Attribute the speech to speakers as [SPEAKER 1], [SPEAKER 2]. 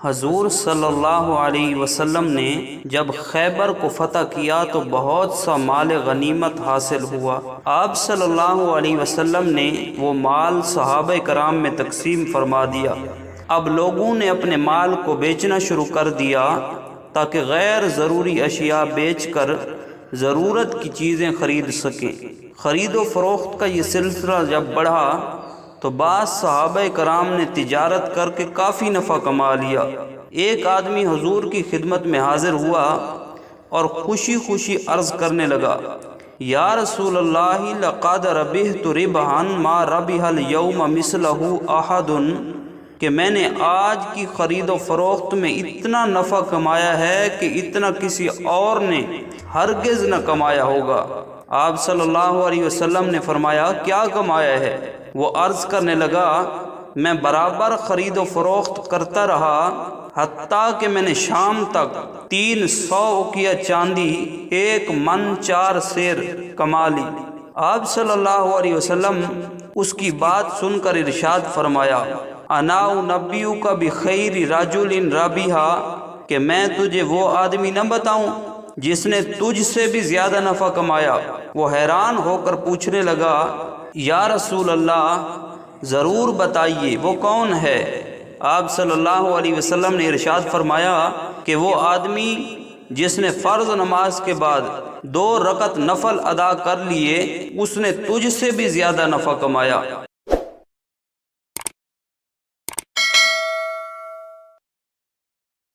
[SPEAKER 1] حضور صلی اللہ علیہ وسلم نے جب خیبر کو فتح کیا تو بہت سا مال غنیمت حاصل ہوا۔ آپ صلی اللہ علیہ وسلم نے وہ مال صحابہ کرام میں تقسیم فرما دیا۔ اب لوگوں نے اپنے مال کو بیچنا شروع کر دیا تاکہ غیر ضروری اشیاء بیچ کر ضرورت کی چیزیں خرید سکیں۔ خرید و فروخت کا یہ سلسلہ جب بڑھا تو بعض صحابہ کرام نے تجارت کر کے کافی نفع کما لیا۔ ایک آدمی حضور کی خدمت میں حاضر ہوا اور خوشی خوشی عرض کرنے لگا، یا رسول اللہ لقد ربحت ربحا ما ربح اليوم مثلہ احد، کہ میں نے آج کی خرید و فروخت میں اتنا نفع کمایا ہے کہ اتنا کسی اور نے ہرگز نہ کمایا ہوگا۔ آپ صلی اللہ علیہ وسلم نے فرمایا، کیا کمایا ہے؟ وہ عرض کرنے لگا، میں برابر خرید و فروخت کرتا رہا حتیٰ کہ میں نے شام تک 300 اوقیہ چاندی 1 من 4 سیر کما لی۔ آپ صلی اللہ علیہ وسلم اس کی بات سن کر ارشاد فرمایا، انا انبئک بخیر رجل ربح، کہ میں تجھے وہ آدمی نہ بتاؤں جس نے تجھ سے بھی زیادہ نفع کمایا؟ وہ حیران ہو کر پوچھنے لگا، یا رسول اللہ ضرور بتائیے، وہ کون ہے؟ آپ صلی اللہ علیہ وسلم نے ارشاد فرمایا کہ وہ آدمی جس نے فرض نماز کے بعد 2 رکعت نفل ادا کر لیے، اس نے تجھ سے بھی زیادہ نفع کمایا۔